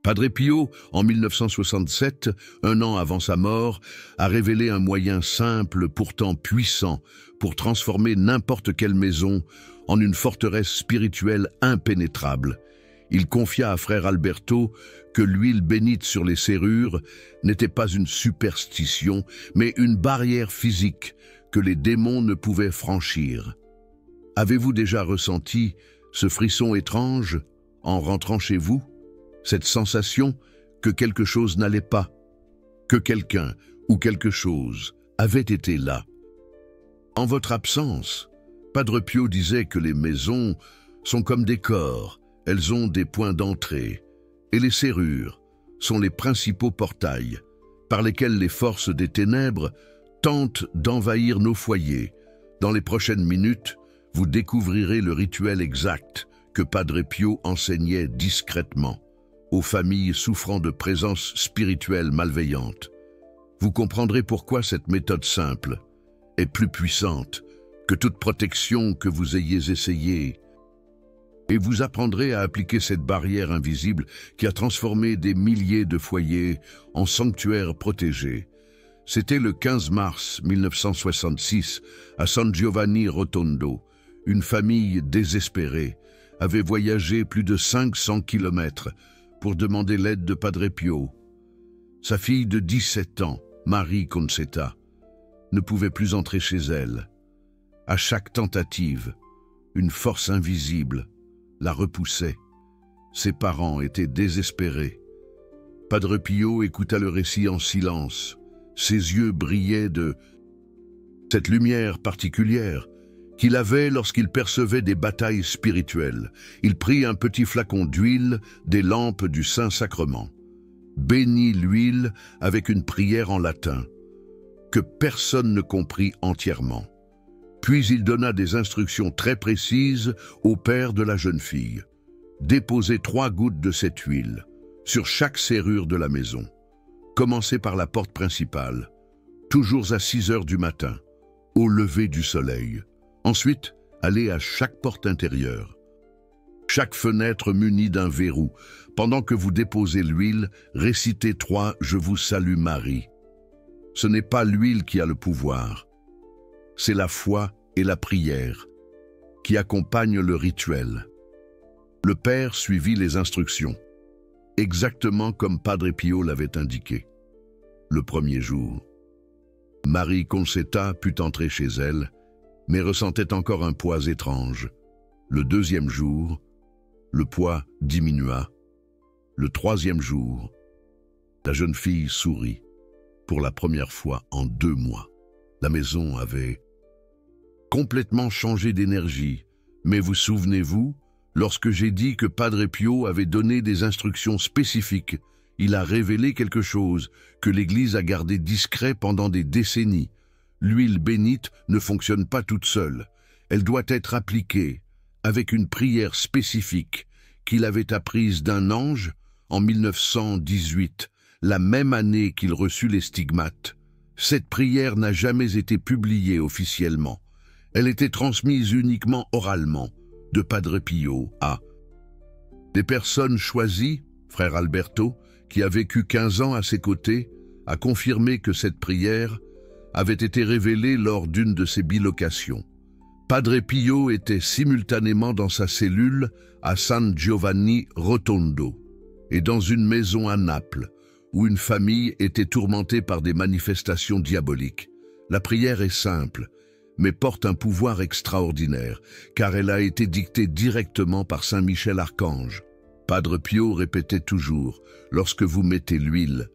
Padre Pio, en 1967, un an avant sa mort, a révélé un moyen simple, pourtant puissant, pour transformer n'importe quelle maison en une forteresse spirituelle impénétrable. Il confia à frère Alberto que l'huile bénite sur les serrures n'était pas une superstition, mais une barrière physique que les démons ne pouvaient franchir. Avez-vous déjà ressenti ce frisson étrange en rentrant chez vous? Cette sensation que quelque chose n'allait pas, que quelqu'un ou quelque chose avait été là. En votre absence, Padre Pio disait que les maisons sont comme des corps, elles ont des points d'entrée, et les serrures sont les principaux portails par lesquels les forces des ténèbres tentent d'envahir nos foyers. Dans les prochaines minutes, vous découvrirez le rituel exact que Padre Pio enseignait discrètement aux familles souffrant de présences spirituelles malveillantes. Vous comprendrez pourquoi cette méthode simple est plus puissante que toute protection que vous ayez essayée, et vous apprendrez à appliquer cette barrière invisible qui a transformé des milliers de foyers en sanctuaires protégés. C'était le 15 mars 1966, à San Giovanni Rotondo. Une famille désespérée avait voyagé plus de 500 kilomètres pour demander l'aide de Padre Pio. Sa fille de 17 ans, Marie Concetta, ne pouvait plus entrer chez elle. À chaque tentative, une force invisible la repoussait. Ses parents étaient désespérés. Padre Pio écouta le récit en silence. Ses yeux brillaient de cette lumière particulière qu'il avait lorsqu'il percevait des batailles spirituelles. Il prit un petit flacon d'huile des lampes du Saint-Sacrement, bénit l'huile avec une prière en latin, que personne ne comprit entièrement. Puis il donna des instructions très précises au père de la jeune fille. Déposez 3 gouttes de cette huile sur chaque serrure de la maison. Commencez par la porte principale, toujours à 6 heures du matin, au lever du soleil. Ensuite, allez à chaque porte intérieure, chaque fenêtre munie d'un verrou. Pendant que vous déposez l'huile, récitez 3 « Je vous salue Marie ». Ce n'est pas l'huile qui a le pouvoir, c'est la foi et la prière qui accompagnent le rituel. Le père suivit les instructions, exactement comme Padre Pio l'avait indiqué. Le premier jour, Marie Concetta put entrer chez elle, mais ressentait encore un poids étrange. Le deuxième jour, le poids diminua. Le troisième jour, la jeune fille sourit. Pour la première fois en 2 mois, la maison avait complètement changé d'énergie. Mais vous souvenez-vous, lorsque j'ai dit que Padre Pio avait donné des instructions spécifiques, il a révélé quelque chose que l'Église a gardé discret pendant des décennies. L'huile bénite ne fonctionne pas toute seule. Elle doit être appliquée avec une prière spécifique qu'il avait apprise d'un ange en 1918, la même année qu'il reçut les stigmates. Cette prière n'a jamais été publiée officiellement. Elle était transmise uniquement oralement de Padre Pio à des personnes choisies. Frère Alberto, qui a vécu 15 ans à ses côtés, a confirmé que cette prière avait été révélée lors d'une de ses bilocations. Padre Pio était simultanément dans sa cellule à San Giovanni Rotondo et dans une maison à Naples, où une famille était tourmentée par des manifestations diaboliques. La prière est simple, mais porte un pouvoir extraordinaire, car elle a été dictée directement par Saint Michel Archange. Padre Pio répétait toujours, lorsque vous mettez l'huile,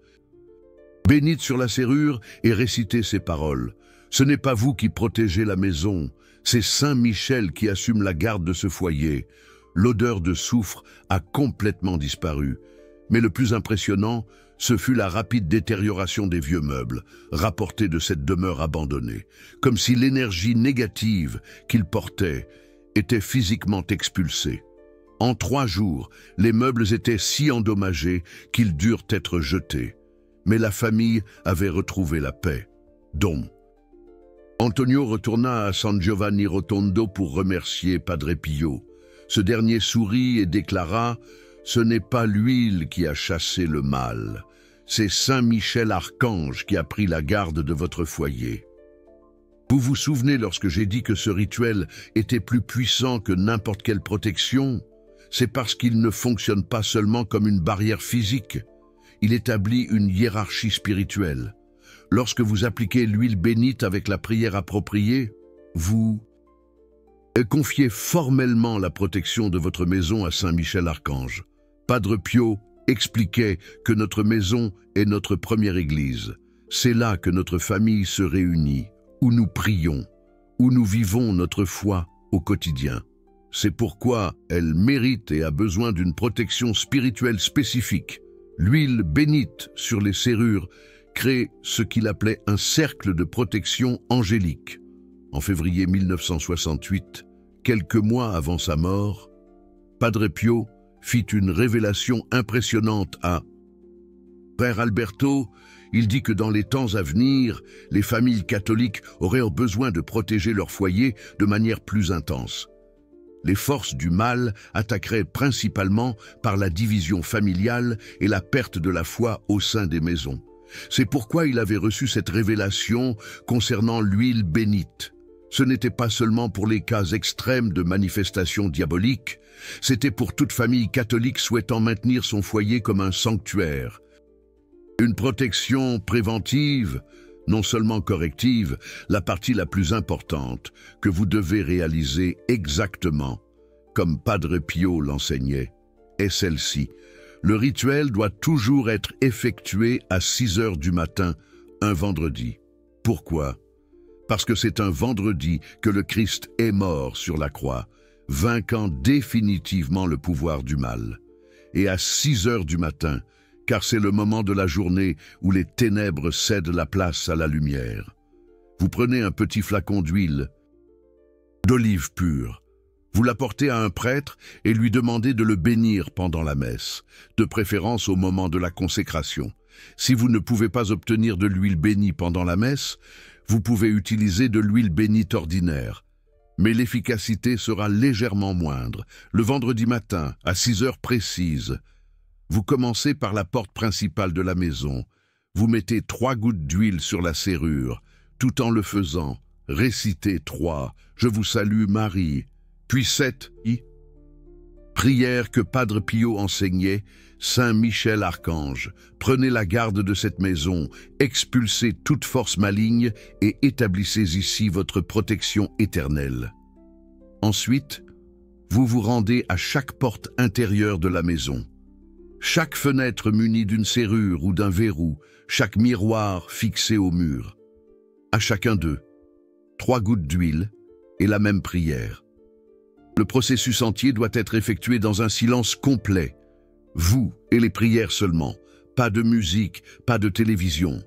bénite sur la serrure et récitez ces paroles. Ce n'est pas vous qui protégez la maison, c'est Saint Michel qui assume la garde de ce foyer. L'odeur de soufre a complètement disparu. Mais le plus impressionnant, ce fut la rapide détérioration des vieux meubles, rapportés de cette demeure abandonnée, comme si l'énergie négative qu'ils portaient était physiquement expulsée. En 3 jours, les meubles étaient si endommagés qu'ils durent être jetés. Mais la famille avait retrouvé la paix. Donc, Antonio retourna à San Giovanni Rotondo pour remercier Padre Pio. Ce dernier sourit et déclara « Ce n'est pas l'huile qui a chassé le mal, c'est Saint Michel Archange qui a pris la garde de votre foyer. Vous vous souvenez lorsque j'ai dit que ce rituel était plus puissant que n'importe quelle protection? C'est parce qu'il ne fonctionne pas seulement comme une barrière physique. Il établit une hiérarchie spirituelle. Lorsque vous appliquez l'huile bénite avec la prière appropriée, vous confiez formellement la protection de votre maison à Saint Michel Archange. Padre Pio expliquait que notre maison est notre première église. C'est là que notre famille se réunit, où nous prions, où nous vivons notre foi au quotidien. C'est pourquoi elle mérite et a besoin d'une protection spirituelle spécifique. L'huile bénite sur les serrures crée ce qu'il appelait un cercle de protection angélique. En février 1968, quelques mois avant sa mort, Padre Pio fit une révélation impressionnante à Frère Alberto. Il dit que dans les temps à venir, les familles catholiques auraient besoin de protéger leur foyer de manière plus intense. Les forces du mal attaqueraient principalement par la division familiale et la perte de la foi au sein des maisons. C'est pourquoi il avait reçu cette révélation concernant l'huile bénite. Ce n'était pas seulement pour les cas extrêmes de manifestations diaboliques, c'était pour toute famille catholique souhaitant maintenir son foyer comme un sanctuaire. Une protection préventive, non seulement corrective, la partie la plus importante que vous devez réaliser exactement, comme Padre Pio l'enseignait, est celle-ci. Le rituel doit toujours être effectué à 6 heures du matin, un vendredi. Pourquoi? Parce que c'est un vendredi que le Christ est mort sur la croix, vainquant définitivement le pouvoir du mal. Et à 6 heures du matin, car c'est le moment de la journée où les ténèbres cèdent la place à la lumière. Vous prenez un petit flacon d'huile, d'olive pure. Vous l'apportez à un prêtre et lui demandez de le bénir pendant la messe, de préférence au moment de la consécration. Si vous ne pouvez pas obtenir de l'huile bénie pendant la messe, vous pouvez utiliser de l'huile bénite ordinaire. Mais l'efficacité sera légèrement moindre. Le vendredi matin, à 6 heures précises, vous commencez par la porte principale de la maison. Vous mettez 3 gouttes d'huile sur la serrure. Tout en le faisant, récitez 3 « Je vous salue Marie », puis 7 « Prière que Padre Pio enseignait, Saint Michel Archange, prenez la garde de cette maison, expulsez toute force maligne et établissez ici votre protection éternelle. » Ensuite, vous vous rendez à chaque porte intérieure de la maison. Chaque fenêtre munie d'une serrure ou d'un verrou, chaque miroir fixé au mur. À chacun d'eux, 3 gouttes d'huile et la même prière. Le processus entier doit être effectué dans un silence complet. Vous et les prières seulement. Pas de musique, pas de télévision.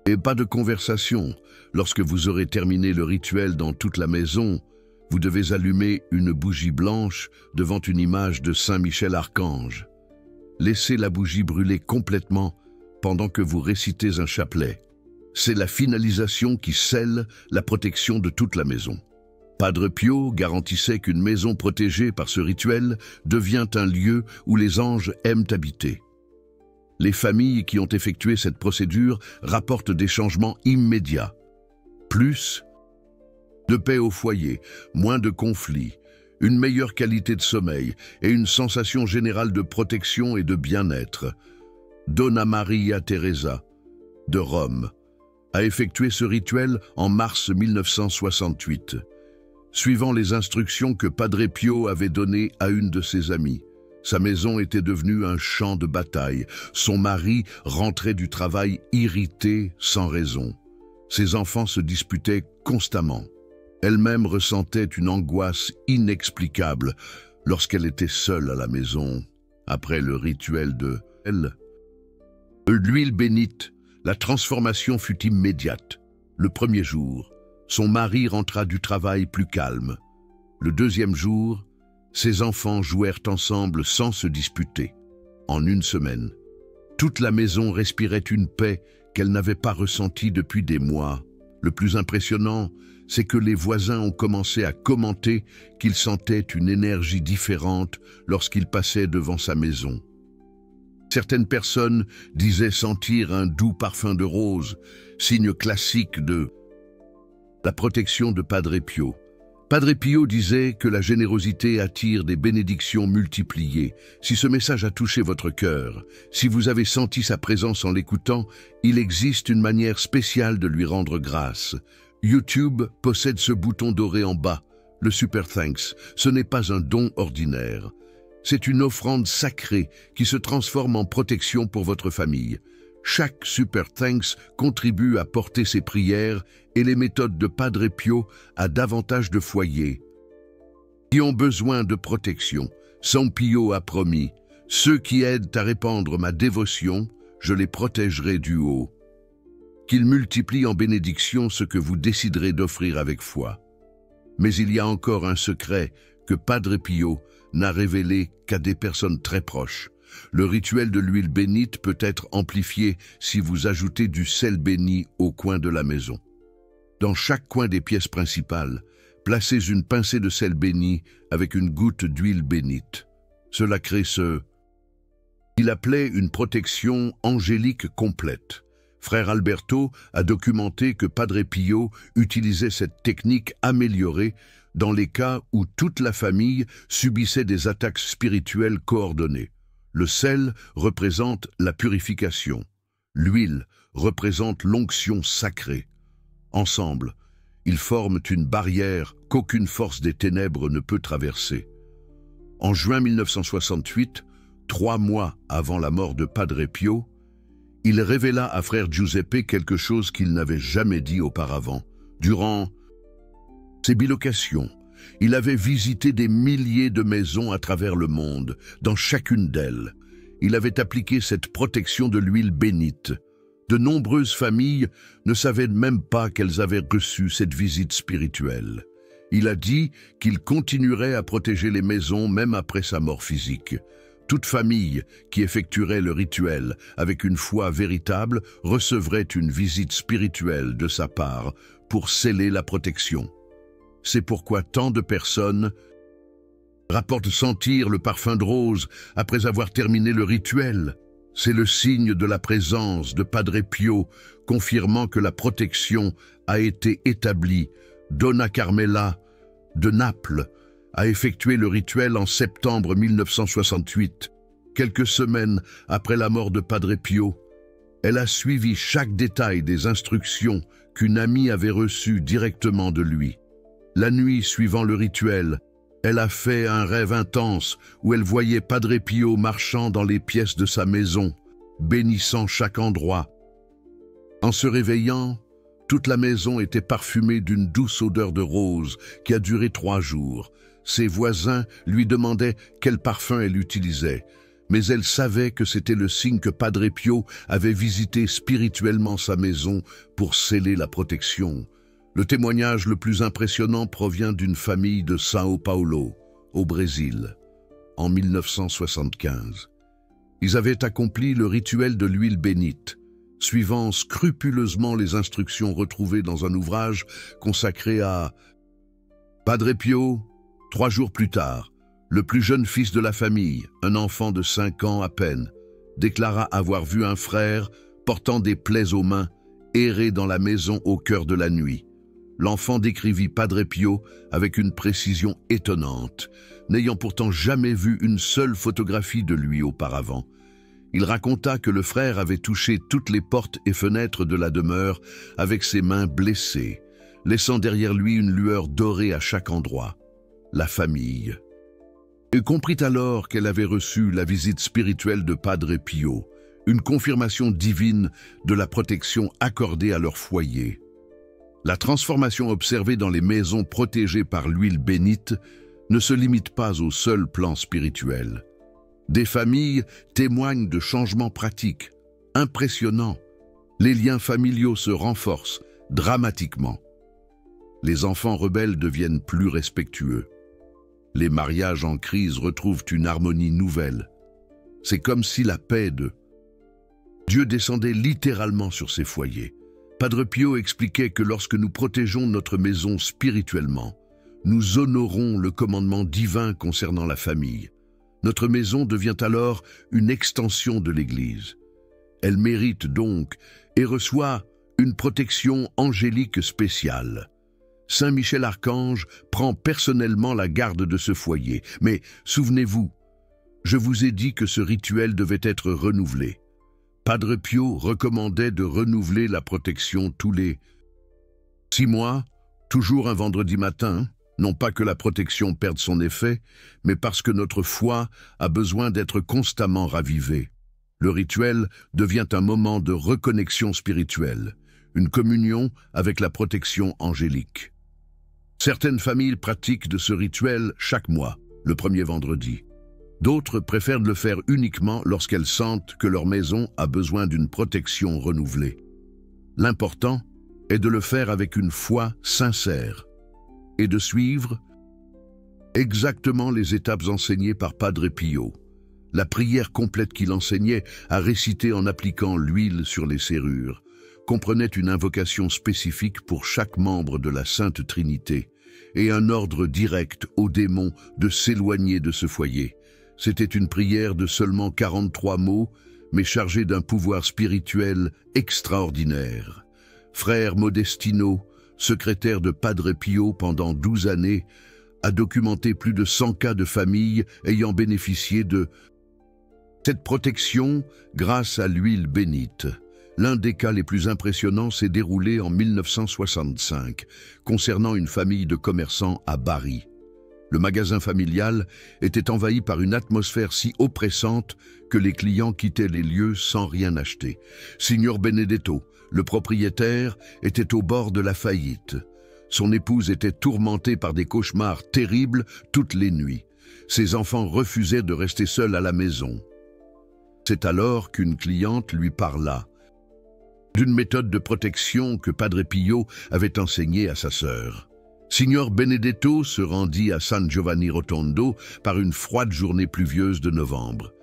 Et pas de conversation. Lorsque vous aurez terminé le rituel dans toute la maison, vous devez allumer une bougie blanche devant une image de Saint Michel Archange. Laissez la bougie brûler complètement pendant que vous récitez un chapelet. C'est la finalisation qui scelle la protection de toute la maison. Padre Pio garantissait qu'une maison protégée par ce rituel devient un lieu où les anges aiment habiter. Les familles qui ont effectué cette procédure rapportent des changements immédiats. Plus de paix au foyer, moins de conflits, une meilleure qualité de sommeil et une sensation générale de protection et de bien-être. Donna Maria Teresa, de Rome, a effectué ce rituel en mars 1968. Suivant les instructions que Padre Pio avait données à une de ses amies. Sa maison était devenue un champ de bataille. Son mari rentrait du travail irrité sans raison. Ses enfants se disputaient constamment. Elle-même ressentait une angoisse inexplicable lorsqu'elle était seule à la maison, après le rituel de l'huile bénite. La transformation fut immédiate. Le premier jour, son mari rentra du travail plus calme. Le deuxième jour, ses enfants jouèrent ensemble sans se disputer. En une semaine, toute la maison respirait une paix qu'elle n'avait pas ressentie depuis des mois. Le plus impressionnant, c'est que les voisins ont commencé à commenter qu'ils sentaient une énergie différente lorsqu'ils passaient devant sa maison. Certaines personnes disaient sentir un doux parfum de rose, signe classique de la protection de Padre Pio. Padre Pio disait que la générosité attire des bénédictions multipliées. Si ce message a touché votre cœur, si vous avez senti sa présence en l'écoutant, il existe une manière spéciale de lui rendre grâce. YouTube possède ce bouton doré en bas, le Super Thanks. Ce n'est pas un don ordinaire. C'est une offrande sacrée qui se transforme en protection pour votre famille. Chaque Super Thanks contribue à porter ses prières et les méthodes de Padre Pio à davantage de foyers qui ont besoin de protection. San Pio a promis, « Ceux qui aident à répandre ma dévotion, je les protégerai du haut. » Qu'il multiplie en bénédiction ce que vous déciderez d'offrir avec foi. Mais il y a encore un secret que Padre Pio n'a révélé qu'à des personnes très proches. Le rituel de l'huile bénite peut être amplifié si vous ajoutez du sel béni au coin de la maison. Dans chaque coin des pièces principales, placez une pincée de sel béni avec une goutte d'huile bénite. Cela crée ce qu'il appelait une protection angélique complète. Frère Alberto a documenté que Padre Pio utilisait cette technique améliorée dans les cas où toute la famille subissait des attaques spirituelles coordonnées. Le sel représente la purification. L'huile représente l'onction sacrée. Ensemble, ils forment une barrière qu'aucune force des ténèbres ne peut traverser. En juin 1968, 3 mois avant la mort de Padre Pio, il révéla à frère Giuseppe quelque chose qu'il n'avait jamais dit auparavant. Durant ses bilocations, il avait visité des milliers de maisons à travers le monde. Dans chacune d'elles, il avait appliqué cette protection de l'huile bénite. De nombreuses familles ne savaient même pas qu'elles avaient reçu cette visite spirituelle. Il a dit qu'il continuerait à protéger les maisons même après sa mort physique. Toute famille qui effectuerait le rituel avec une foi véritable recevrait une visite spirituelle de sa part pour sceller la protection. C'est pourquoi tant de personnes rapportent sentir le parfum de rose après avoir terminé le rituel. C'est le signe de la présence de Padre Pio, confirmant que la protection a été établie. Donna Carmela de Naples a effectué le rituel en septembre 1968. Quelques semaines après la mort de Padre Pio, elle a suivi chaque détail des instructions qu'une amie avait reçues directement de lui. La nuit suivant le rituel, elle a fait un rêve intense où elle voyait Padre Pio marchant dans les pièces de sa maison, bénissant chaque endroit. En se réveillant, toute la maison était parfumée d'une douce odeur de rose qui a duré 3 jours. Ses voisins lui demandaient quel parfum elle utilisait, mais elle savait que c'était le signe que Padre Pio avait visité spirituellement sa maison pour sceller la protection. Le témoignage le plus impressionnant provient d'une famille de São Paulo, au Brésil, en 1975. Ils avaient accompli le rituel de l'huile bénite, suivant scrupuleusement les instructions retrouvées dans un ouvrage consacré à Padre Pio. 3 jours plus tard, le plus jeune fils de la famille, un enfant de 5 ans à peine, déclara avoir vu un frère portant des plaies aux mains errer dans la maison au cœur de la nuit. L'enfant décrivit Padre Pio avec une précision étonnante, n'ayant pourtant jamais vu une seule photographie de lui auparavant. Il raconta que le frère avait touché toutes les portes et fenêtres de la demeure avec ses mains blessées, laissant derrière lui une lueur dorée à chaque endroit. La famille comprit alors qu'elle avait reçu la visite spirituelle de Padre Pio, une confirmation divine de la protection accordée à leur foyer. La transformation observée dans les maisons protégées par l'huile bénite ne se limite pas au seul plan spirituel. Des familles témoignent de changements pratiques, impressionnants. Les liens familiaux se renforcent dramatiquement. Les enfants rebelles deviennent plus respectueux. Les mariages en crise retrouvent une harmonie nouvelle. C'est comme si la paix de Dieu descendait littéralement sur ces foyers. Padre Pio expliquait que lorsque nous protégeons notre maison spirituellement, nous honorons le commandement divin concernant la famille. Notre maison devient alors une extension de l'Église. Elle mérite donc et reçoit une protection angélique spéciale. Saint Michel Archange prend personnellement la garde de ce foyer. Mais souvenez-vous, je vous ai dit que ce rituel devait être renouvelé. Padre Pio recommandait de renouveler la protection tous les 6 mois, toujours un vendredi matin, non pas que la protection perde son effet, mais parce que notre foi a besoin d'être constamment ravivée. Le rituel devient un moment de reconnexion spirituelle, une communion avec la protection angélique. Certaines familles pratiquent de ce rituel chaque mois, le premier vendredi. D'autres préfèrent le faire uniquement lorsqu'elles sentent que leur maison a besoin d'une protection renouvelée. L'important est de le faire avec une foi sincère et de suivre exactement les étapes enseignées par Padre Pio. La prière complète qu'il enseignait à réciter en appliquant l'huile sur les serrures comprenait une invocation spécifique pour chaque membre de la Sainte Trinité et un ordre direct aux démons de s'éloigner de ce foyer. C'était une prière de seulement 43 mots, mais chargée d'un pouvoir spirituel extraordinaire. Frère Modestino, secrétaire de Padre Pio pendant 12 années, a documenté plus de 100 cas de familles ayant bénéficié de cette protection grâce à l'huile bénite. L'un des cas les plus impressionnants s'est déroulé en 1965, concernant une famille de commerçants à Bari. Le magasin familial était envahi par une atmosphère si oppressante que les clients quittaient les lieux sans rien acheter. Signor Benedetto, le propriétaire, était au bord de la faillite. Son épouse était tourmentée par des cauchemars terribles toutes les nuits. Ses enfants refusaient de rester seuls à la maison. C'est alors qu'une cliente lui parla d'une méthode de protection que Padre Pio avait enseignée à sa sœur. Signor Benedetto se rendit à San Giovanni Rotondo par une froide journée pluvieuse de novembre.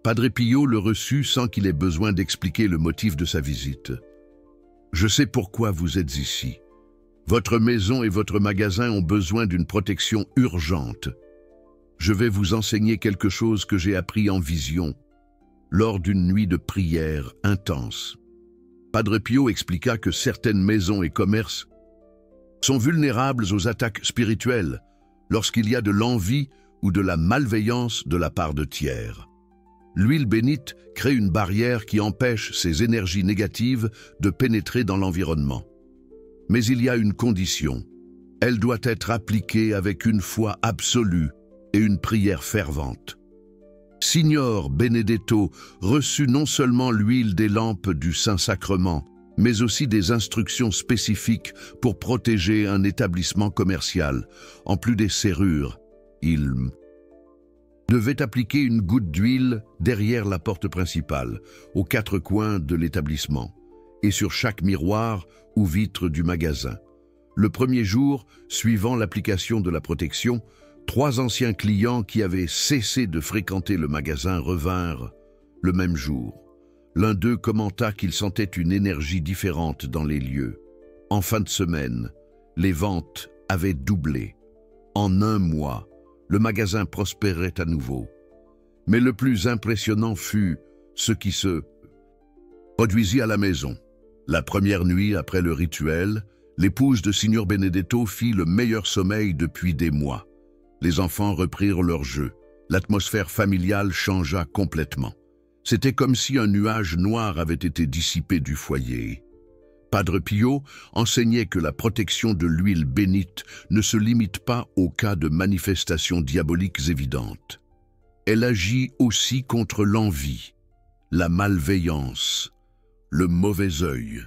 Padre Pio le reçut sans qu'il ait besoin d'expliquer le motif de sa visite. « Je sais pourquoi vous êtes ici. Votre maison et votre magasin ont besoin d'une protection urgente. Je vais vous enseigner quelque chose que j'ai appris en vision, lors d'une nuit de prière intense. » Padre Pio expliqua que certaines maisons et commerces sont vulnérables aux attaques spirituelles lorsqu'il y a de l'envie ou de la malveillance de la part de tiers. L'huile bénite crée une barrière qui empêche ces énergies négatives de pénétrer dans l'environnement. Mais il y a une condition. Elle doit être appliquée avec une foi absolue et une prière fervente. Signor Benedetto reçut non seulement l'huile des lampes du Saint-Sacrement, mais aussi des instructions spécifiques pour protéger un établissement commercial. En plus des serrures, il devait appliquer une goutte d'huile derrière la porte principale, aux 4 coins de l'établissement, et sur chaque miroir ou vitre du magasin. Le premier jour, suivant l'application de la protection, 3 anciens clients qui avaient cessé de fréquenter le magasin revinrent le même jour. L'un d'eux commenta qu'il sentait une énergie différente dans les lieux. En fin de semaine, les ventes avaient doublé. En 1 mois, le magasin prospérait à nouveau. Mais le plus impressionnant fut ce qui se produisit à la maison. La première nuit après le rituel, l'épouse de Signor Benedetto fit le meilleur sommeil depuis des mois. Les enfants reprirent leur jeu. L'atmosphère familiale changea complètement. C'était comme si un nuage noir avait été dissipé du foyer. Padre Pio enseignait que la protection de l'huile bénite ne se limite pas aux cas de manifestations diaboliques évidentes. Elle agit aussi contre l'envie, la malveillance, le mauvais œil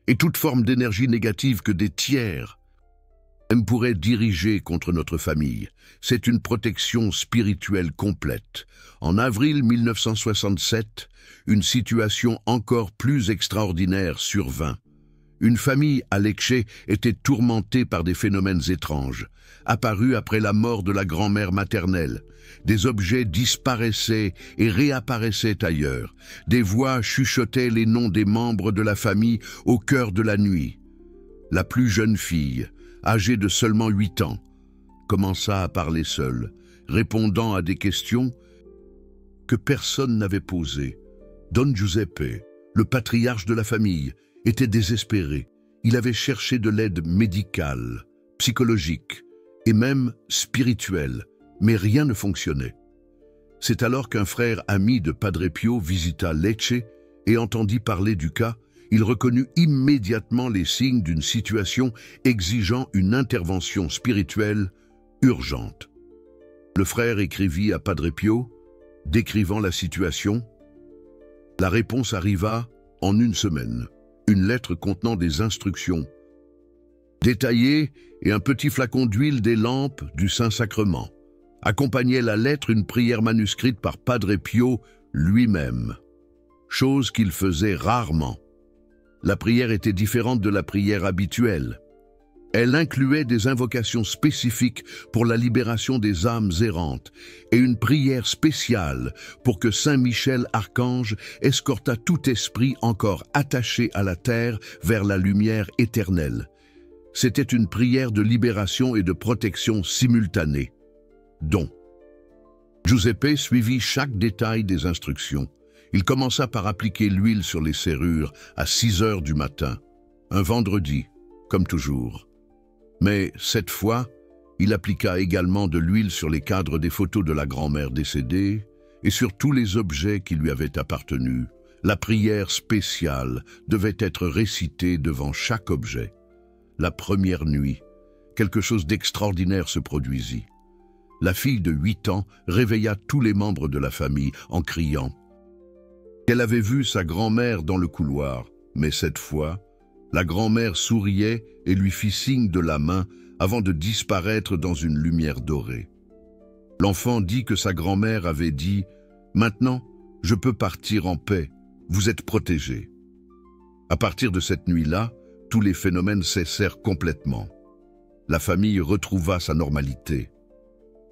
et toute forme d'énergie négative que des tiers pourrait diriger contre notre famille. C'est une protection spirituelle complète. En avril 1967, une situation encore plus extraordinaire survint. Une famille à Lecce était tourmentée par des phénomènes étranges, apparus après la mort de la grand-mère maternelle. Des objets disparaissaient et réapparaissaient ailleurs. Des voix chuchotaient les noms des membres de la famille au cœur de la nuit. La plus jeune fille, âgée de seulement 8 ans, commença à parler seule, répondant à des questions que personne n'avait posées. Don Giuseppe, le patriarche de la famille, était désespéré. Il avait cherché de l'aide médicale, psychologique et même spirituelle, mais rien ne fonctionnait. C'est alors qu'un frère ami de Padre Pio visita Lecce et entendit parler du cas. Il reconnut immédiatement les signes d'une situation exigeant une intervention spirituelle urgente. Le frère écrivit à Padre Pio, décrivant la situation. La réponse arriva en 1 semaine. Une lettre contenant des instructions détaillées et un petit flacon d'huile des lampes du Saint-Sacrement. Accompagnait la lettre une prière manuscrite par Padre Pio lui-même, chose qu'il faisait rarement. La prière était différente de la prière habituelle. Elle incluait des invocations spécifiques pour la libération des âmes errantes et une prière spéciale pour que Saint Michel Archange escortât tout esprit encore attaché à la terre vers la lumière éternelle. C'était une prière de libération et de protection simultanée. Don Giuseppe suivit chaque détail des instructions. Il commença par appliquer l'huile sur les serrures à 6 heures du matin, un vendredi, comme toujours. Mais cette fois, il appliqua également de l'huile sur les cadres des photos de la grand-mère décédée et sur tous les objets qui lui avaient appartenu. La prière spéciale devait être récitée devant chaque objet. La première nuit, quelque chose d'extraordinaire se produisit. La fille de 8 ans réveilla tous les membres de la famille en criant qu'elle avait vu sa grand-mère dans le couloir, mais cette fois, la grand-mère souriait et lui fit signe de la main avant de disparaître dans une lumière dorée. L'enfant dit que sa grand-mère avait dit « Maintenant, je peux partir en paix, vous êtes protégés ». À partir de cette nuit-là, tous les phénomènes cessèrent complètement. La famille retrouva sa normalité.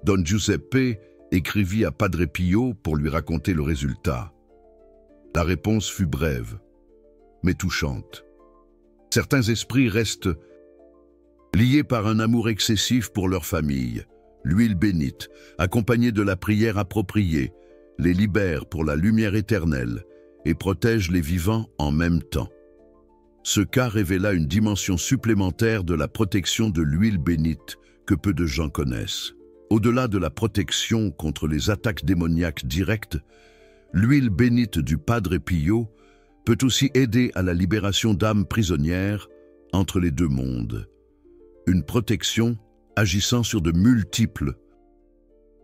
Don Giuseppe écrivit à Padre Pio pour lui raconter le résultat. La réponse fut brève, mais touchante. Certains esprits restent liés par un amour excessif pour leur famille. L'huile bénite, accompagnée de la prière appropriée, les libère pour la lumière éternelle et protège les vivants en même temps. Ce cas révéla une dimension supplémentaire de la protection de l'huile bénite que peu de gens connaissent. Au-delà de la protection contre les attaques démoniaques directes, l'huile bénite du Padre Pio peut aussi aider à la libération d'âmes prisonnières entre les deux mondes. Une protection agissant sur de multiples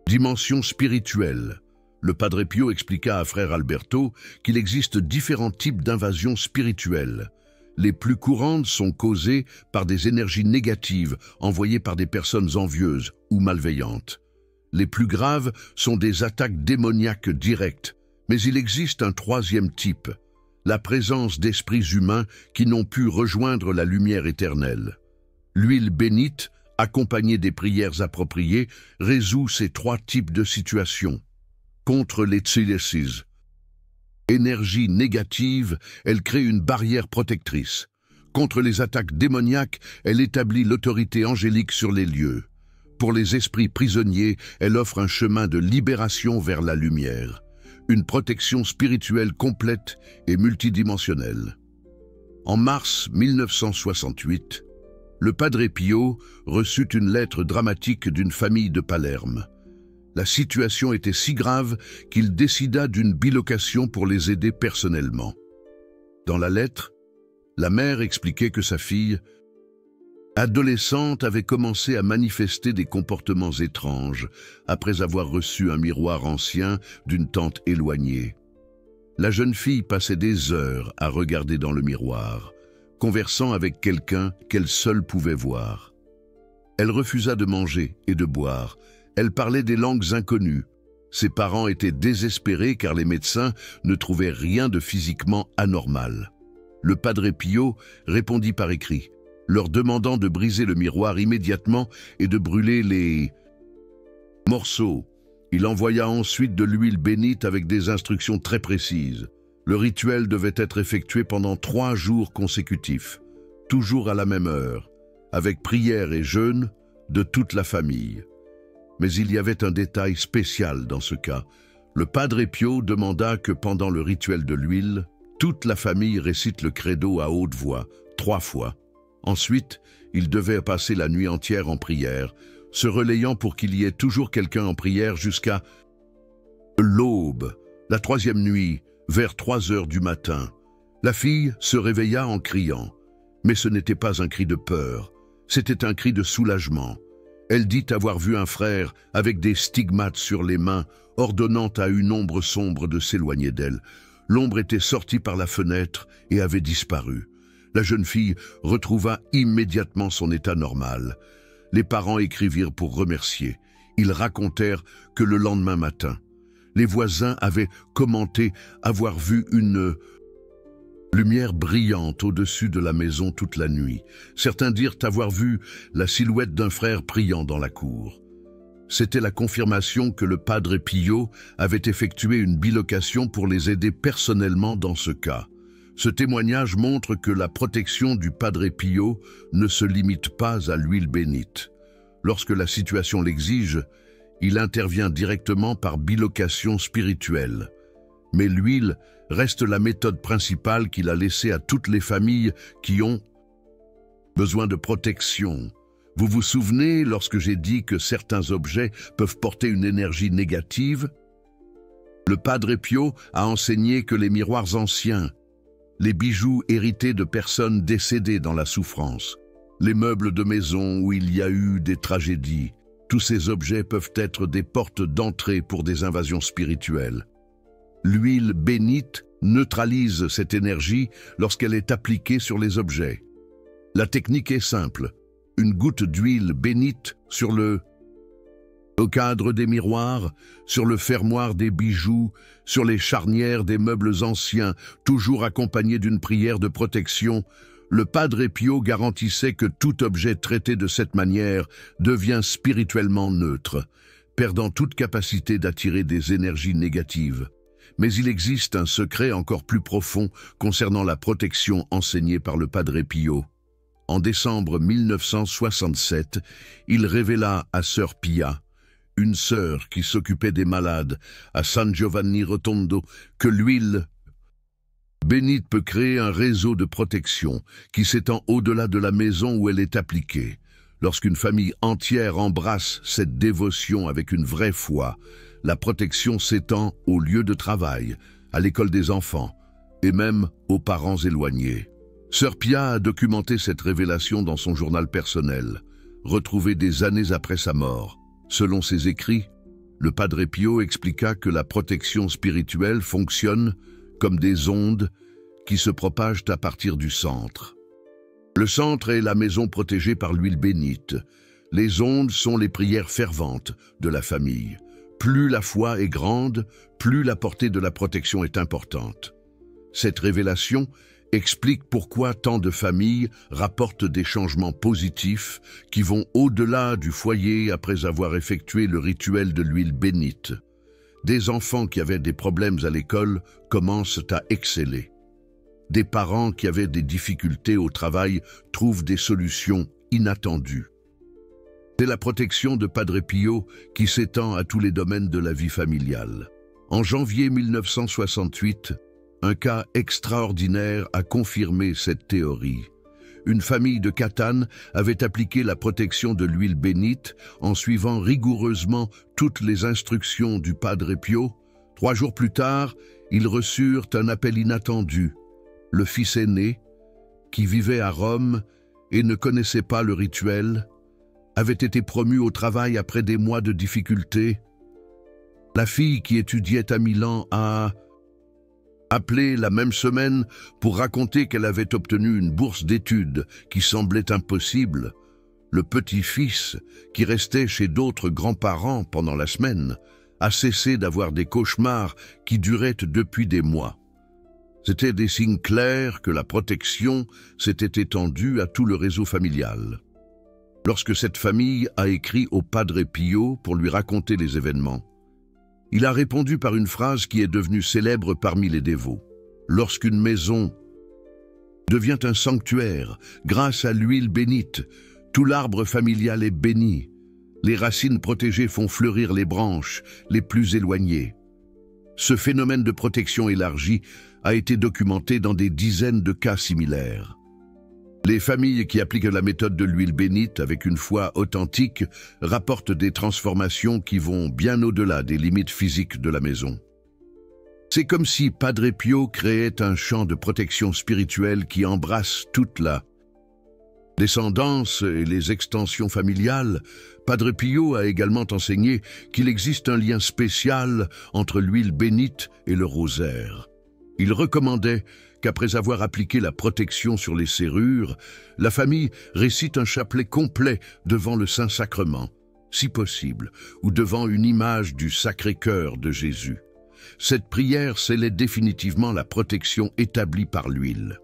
dimensions spirituelles. Le Padre Pio expliqua à Frère Alberto qu'il existe différents types d'invasions spirituelles. Les plus courantes sont causées par des énergies négatives envoyées par des personnes envieuses ou malveillantes. Les plus graves sont des attaques démoniaques directes, mais il existe un troisième type, la présence d'esprits humains qui n'ont pu rejoindre la lumière éternelle. L'huile bénite, accompagnée des prières appropriées, résout ces 3 types de situations. Contre les tsilesies, énergie négative, elle crée une barrière protectrice. Contre les attaques démoniaques, elle établit l'autorité angélique sur les lieux. Pour les esprits prisonniers, elle offre un chemin de libération vers la lumière. Une protection spirituelle complète et multidimensionnelle. En mars 1968, le Padre Pio reçut une lettre dramatique d'une famille de Palerme. La situation était si grave qu'il décida d'une bilocation pour les aider personnellement. Dans la lettre, la mère expliquait que sa fille, adolescente, avait commencé à manifester des comportements étranges après avoir reçu un miroir ancien d'une tante éloignée. La jeune fille passait des heures à regarder dans le miroir, conversant avec quelqu'un qu'elle seule pouvait voir. Elle refusa de manger et de boire. Elle parlait des langues inconnues. Ses parents étaient désespérés car les médecins ne trouvaient rien de physiquement anormal. Le Padre Pio répondit par écrit, leur demandant de briser le miroir immédiatement et de brûler les morceaux. Il envoya ensuite de l'huile bénite avec des instructions très précises. Le rituel devait être effectué pendant 3 jours consécutifs, toujours à la même heure, avec prière et jeûne de toute la famille. Mais il y avait un détail spécial dans ce cas. Le Padre Pio demanda que pendant le rituel de l'huile, toute la famille récite le credo à haute voix, 3 fois. Ensuite, il devait passer la nuit entière en prière, se relayant pour qu'il y ait toujours quelqu'un en prière jusqu'à l'aube. La 3e nuit, vers 3 heures du matin, la fille se réveilla en criant. Mais ce n'était pas un cri de peur, c'était un cri de soulagement. Elle dit avoir vu un frère avec des stigmates sur les mains, ordonnant à une ombre sombre de s'éloigner d'elle. L'ombre était sortie par la fenêtre et avait disparu. La jeune fille retrouva immédiatement son état normal. Les parents écrivirent pour remercier. Ils racontèrent que le lendemain matin, les voisins avaient commenté avoir vu une lumière brillante au-dessus de la maison toute la nuit. Certains dirent avoir vu la silhouette d'un frère priant dans la cour. C'était la confirmation que le Padre Pio avait effectué une bilocation pour les aider personnellement dans ce cas. Ce témoignage montre que la protection du Padre Pio ne se limite pas à l'huile bénite. Lorsque la situation l'exige, il intervient directement par bilocation spirituelle. Mais l'huile reste la méthode principale qu'il a laissée à toutes les familles qui ont besoin de protection. Vous vous souvenez lorsque j'ai dit que certains objets peuvent porter une énergie négative? Le Padre Pio a enseigné que les miroirs anciens, les bijoux hérités de personnes décédées dans la souffrance, les meubles de maison où il y a eu des tragédies, tous ces objets peuvent être des portes d'entrée pour des invasions spirituelles. L'huile bénite neutralise cette énergie lorsqu'elle est appliquée sur les objets. La technique est simple. Une goutte d'huile bénite sur le cadre des miroirs, sur le fermoir des bijoux, sur les charnières des meubles anciens, toujours accompagnée d'une prière de protection. Le Padre Pio garantissait que tout objet traité de cette manière devient spirituellement neutre, perdant toute capacité d'attirer des énergies négatives. Mais il existe un secret encore plus profond concernant la protection enseignée par le Padre Pio. En décembre 1967, il révéla à Sœur Pia, une sœur qui s'occupait des malades à San Giovanni Rotondo, que l'huile bénite peut créer un réseau de protection qui s'étend au-delà de la maison où elle est appliquée. Lorsqu'une famille entière embrasse cette dévotion avec une vraie foi, la protection s'étend au lieu de travail, à l'école des enfants et même aux parents éloignés. Sœur Pia a documenté cette révélation dans son journal personnel, retrouvé des années après sa mort. Selon ses écrits, le Padre Pio expliqua que la protection spirituelle fonctionne comme des ondes qui se propagent à partir du centre. Le centre est la maison protégée par l'huile bénite. Les ondes sont les prières ferventes de la famille. Plus la foi est grande, plus la portée de la protection est importante. Cette révélation explique pourquoi tant de familles rapportent des changements positifs qui vont au-delà du foyer après avoir effectué le rituel de l'huile bénite. Des enfants qui avaient des problèmes à l'école commencent à exceller. Des parents qui avaient des difficultés au travail trouvent des solutions inattendues. C'est la protection de Padre Pio qui s'étend à tous les domaines de la vie familiale. En janvier 1968, un cas extraordinaire a confirmé cette théorie. Une famille de Catane avait appliqué la protection de l'huile bénite en suivant rigoureusement toutes les instructions du Padre Pio. 3 jours plus tard, ils reçurent un appel inattendu. Le fils aîné, qui vivait à Rome et ne connaissait pas le rituel, avait été promu au travail après des mois de difficultés. La fille qui étudiait à Milan a appelé la même semaine pour raconter qu'elle avait obtenu une bourse d'études qui semblait impossible. Le petit-fils, qui restait chez d'autres grands-parents pendant la semaine, a cessé d'avoir des cauchemars qui duraient depuis des mois. C'étaient des signes clairs que la protection s'était étendue à tout le réseau familial. Lorsque cette famille a écrit au Padre Pio pour lui raconter les événements, il a répondu par une phrase qui est devenue célèbre parmi les dévots. Lorsqu'une maison devient un sanctuaire, grâce à l'huile bénite, tout l'arbre familial est béni. Les racines protégées font fleurir les branches les plus éloignées. Ce phénomène de protection élargie a été documenté dans des dizaines de cas similaires. Les familles qui appliquent la méthode de l'huile bénite avec une foi authentique rapportent des transformations qui vont bien au-delà des limites physiques de la maison. C'est comme si Padre Pio créait un champ de protection spirituelle qui embrasse toute la descendance et les extensions familiales. Padre Pio a également enseigné qu'il existe un lien spécial entre l'huile bénite et le rosaire. Il recommandait qu'après avoir appliqué la protection sur les serrures, la famille récite un chapelet complet devant le Saint-Sacrement, si possible, ou devant une image du Sacré-Cœur de Jésus. Cette prière scellait définitivement la protection établie par l'huile.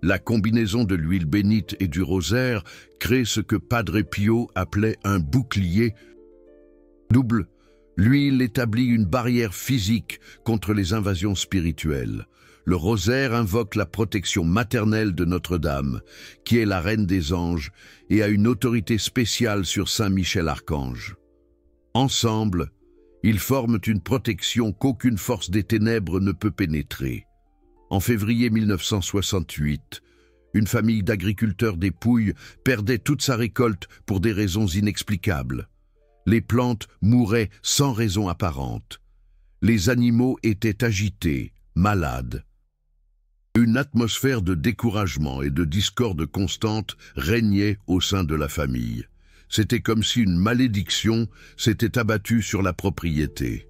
La combinaison de l'huile bénite et du rosaire crée ce que Padre Pio appelait un bouclier double. L'huile établit une barrière physique contre les invasions spirituelles. Le rosaire invoque la protection maternelle de Notre-Dame, qui est la reine des anges et a une autorité spéciale sur Saint Michel Archange. Ensemble, ils forment une protection qu'aucune force des ténèbres ne peut pénétrer. En février 1968, une famille d'agriculteurs des Pouilles perdait toute sa récolte pour des raisons inexplicables. Les plantes mouraient sans raison apparente. Les animaux étaient agités, malades. Une atmosphère de découragement et de discorde constante régnait au sein de la famille. C'était comme si une malédiction s'était abattue sur la propriété.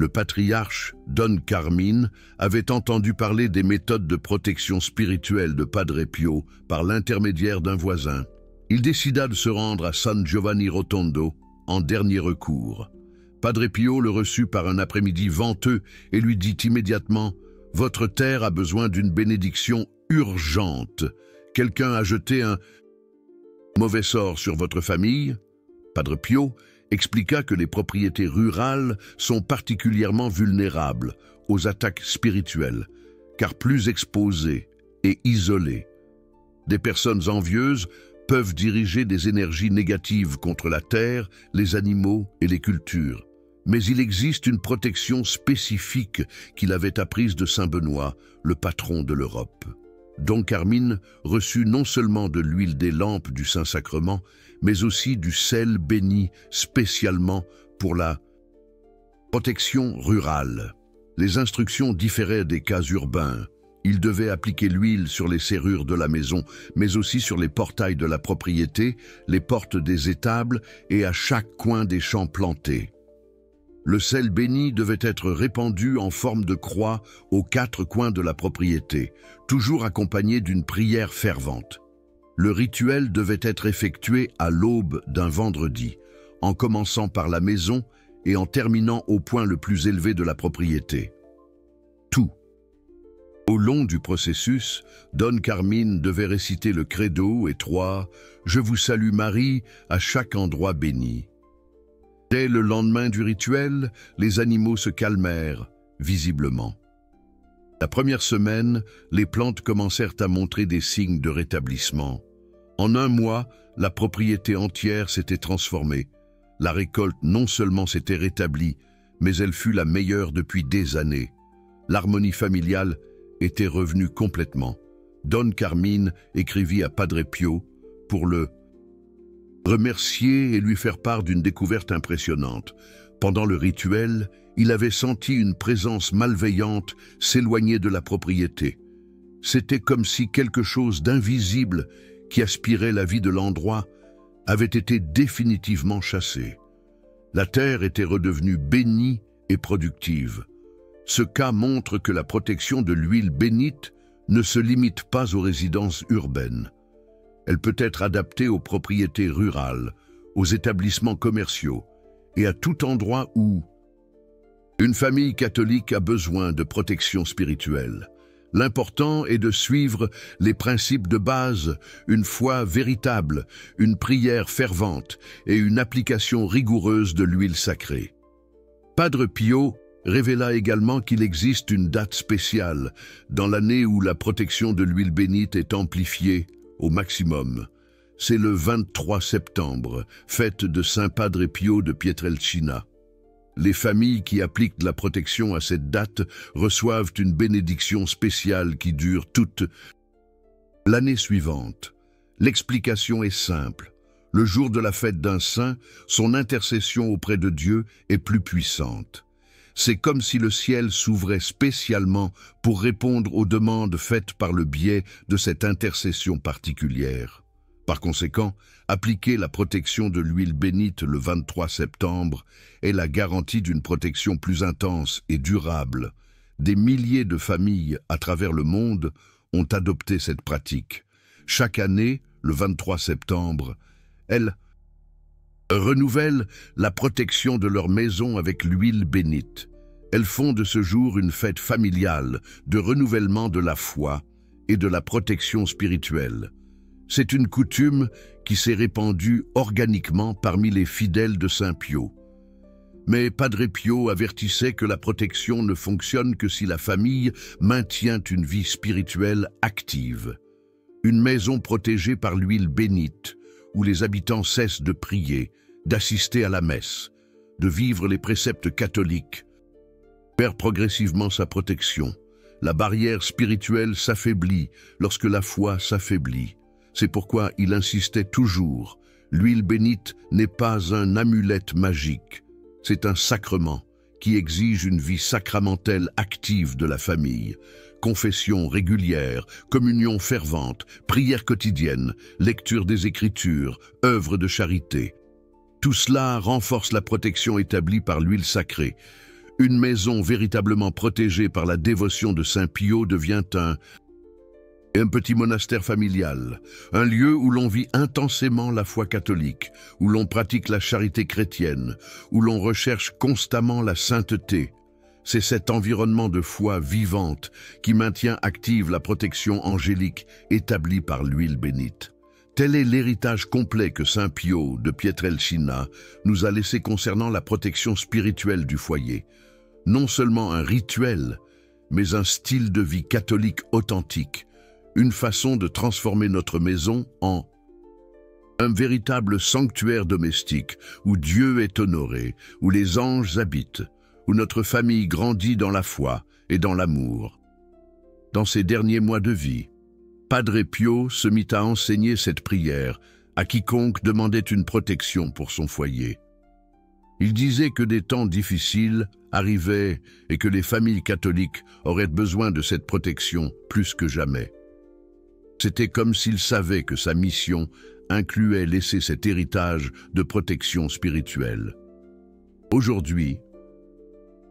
Le patriarche Don Carmine avait entendu parler des méthodes de protection spirituelle de Padre Pio par l'intermédiaire d'un voisin. Il décida de se rendre à San Giovanni Rotondo en dernier recours. Padre Pio le reçut par un après-midi venteux et lui dit immédiatement « Votre terre a besoin d'une bénédiction urgente. Quelqu'un a jeté un mauvais sort sur votre famille ?» Padre Pio expliqua que les propriétés rurales sont particulièrement vulnérables aux attaques spirituelles, car plus exposées et isolées. Des personnes envieuses peuvent diriger des énergies négatives contre la terre, les animaux et les cultures. Mais il existe une protection spécifique qu'il avait apprise de Saint Benoît, le patron de l'Europe. Don Carmine reçut non seulement de l'huile des lampes du Saint-Sacrement, mais aussi du sel béni spécialement pour la protection rurale. Les instructions différaient des cas urbains. Il devait appliquer l'huile sur les serrures de la maison, mais aussi sur les portails de la propriété, les portes des étables et à chaque coin des champs plantés. Le sel béni devait être répandu en forme de croix aux quatre coins de la propriété, toujours accompagné d'une prière fervente. Le rituel devait être effectué à l'aube d'un vendredi, en commençant par la maison et en terminant au point le plus élevé de la propriété. Tout. Au long du processus, Don Carmine devait réciter le credo et 3 « Je vous salue Marie » à chaque endroit béni. Dès le lendemain du rituel, les animaux se calmèrent, visiblement. La première semaine, les plantes commencèrent à montrer des signes de rétablissement. En un mois, la propriété entière s'était transformée. La récolte non seulement s'était rétablie, mais elle fut la meilleure depuis des années. L'harmonie familiale était revenue complètement. Don Carmine écrivit à Padre Pio pour le remercier et lui faire part d'une découverte impressionnante. Pendant le rituel, il avait senti une présence malveillante s'éloigner de la propriété. C'était comme si quelque chose d'invisible qui aspirait la vie de l'endroit avait été définitivement chassé. La terre était redevenue bénie et productive. Ce cas montre que la protection de l'huile bénite ne se limite pas aux résidences urbaines. Elle peut être adaptée aux propriétés rurales, aux établissements commerciaux et à tout endroit où Une famille catholique a besoin de protection spirituelle. L'important est de suivre les principes de base, une foi véritable, une prière fervente et une application rigoureuse de l'huile sacrée. Padre Pio révéla également qu'il existe une date spéciale dans l'année où la protection de l'huile bénite est amplifiée au maximum. C'est le 23 septembre, fête de Saint Padre Pio de Pietrelcina. Les familles qui appliquent la protection à cette date reçoivent une bénédiction spéciale qui dure toute l'année suivante. L'explication est simple. Le jour de la fête d'un saint, son intercession auprès de Dieu est plus puissante. C'est comme si le ciel s'ouvrait spécialement pour répondre aux demandes faites par le biais de cette intercession particulière. Par conséquent, appliquer la protection de l'huile bénite le 23 septembre est la garantie d'une protection plus intense et durable. Des milliers de familles à travers le monde ont adopté cette pratique. Chaque année, le 23 septembre, elles renouvellent la protection de leur maison avec l'huile bénite. Elles font de ce jour une fête familiale de renouvellement de la foi et de la protection spirituelle. C'est une coutume qui s'est répandue organiquement parmi les fidèles de Saint Pio. Mais Padre Pio avertissait que la protection ne fonctionne que si la famille maintient une vie spirituelle active. Une maison protégée par l'huile bénite, où les habitants cessent de prier, d'assister à la messe, de vivre les préceptes catholiques, perd progressivement sa protection. La barrière spirituelle s'affaiblit lorsque la foi s'affaiblit. C'est pourquoi il insistait toujours. L'huile bénite n'est pas un amulette magique, c'est un sacrement qui exige une vie sacramentelle active de la famille. Confession régulière, communion fervente, prière quotidienne, lecture des Écritures, œuvre de charité. Tout cela renforce la protection établie par l'huile sacrée. Une maison véritablement protégée par la dévotion de Saint Pio devient un petit monastère familial, un lieu où l'on vit intensément la foi catholique, où l'on pratique la charité chrétienne, où l'on recherche constamment la sainteté. C'est cet environnement de foi vivante qui maintient active la protection angélique établie par l'huile bénite. Tel est l'héritage complet que Saint Pio de Pietrelcina nous a laissé concernant la protection spirituelle du foyer. Non seulement un rituel, mais un style de vie catholique authentique, une façon de transformer notre maison en un véritable sanctuaire domestique où Dieu est honoré, où les anges habitent, où notre famille grandit dans la foi et dans l'amour. Dans ses derniers mois de vie, Padre Pio se mit à enseigner cette prière à quiconque demandait une protection pour son foyer. Il disait que des temps difficiles arrivaient et que les familles catholiques auraient besoin de cette protection plus que jamais. C'était comme s'il savait que sa mission incluait laisser cet héritage de protection spirituelle. Aujourd'hui,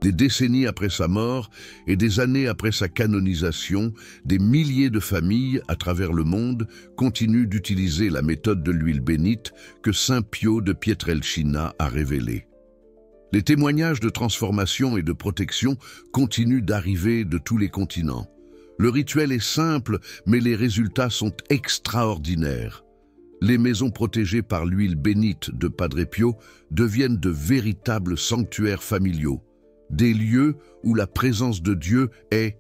des décennies après sa mort et des années après sa canonisation, des milliers de familles à travers le monde continuent d'utiliser la méthode de l'huile bénite que Saint Pio de Pietrelcina a révélée. Les témoignages de transformation et de protection continuent d'arriver de tous les continents. Le rituel est simple, mais les résultats sont extraordinaires. Les maisons protégées par l'huile bénite de Padre Pio deviennent de véritables sanctuaires familiaux, des lieux où la présence de Dieu est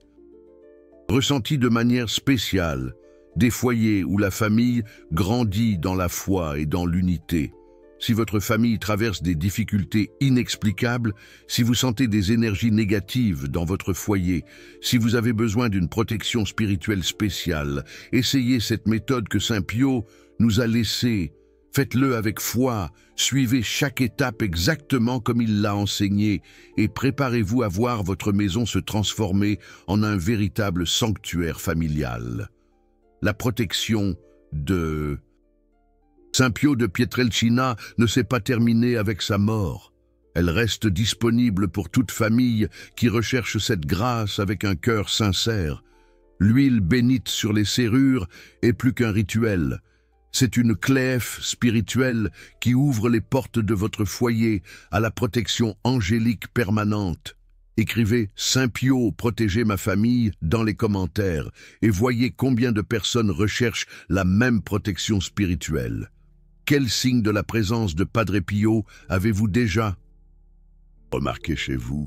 ressentie de manière spéciale, des foyers où la famille grandit dans la foi et dans l'unité. Si votre famille traverse des difficultés inexplicables, si vous sentez des énergies négatives dans votre foyer, si vous avez besoin d'une protection spirituelle spéciale, essayez cette méthode que Saint Pio nous a laissée. Faites-le avec foi, suivez chaque étape exactement comme il l'a enseigné et préparez-vous à voir votre maison se transformer en un véritable sanctuaire familial. La protection de Saint Pio de Pietrelcina ne s'est pas terminée avec sa mort. Elle reste disponible pour toute famille qui recherche cette grâce avec un cœur sincère. L'huile bénite sur les serrures est plus qu'un rituel. C'est une clef spirituelle qui ouvre les portes de votre foyer à la protection angélique permanente. Écrivez Saint Pio, protégez ma famille dans les commentaires et voyez combien de personnes recherchent la même protection spirituelle. Quel signe de la présence de Padre Pio avez-vous déjà remarqué chez vous?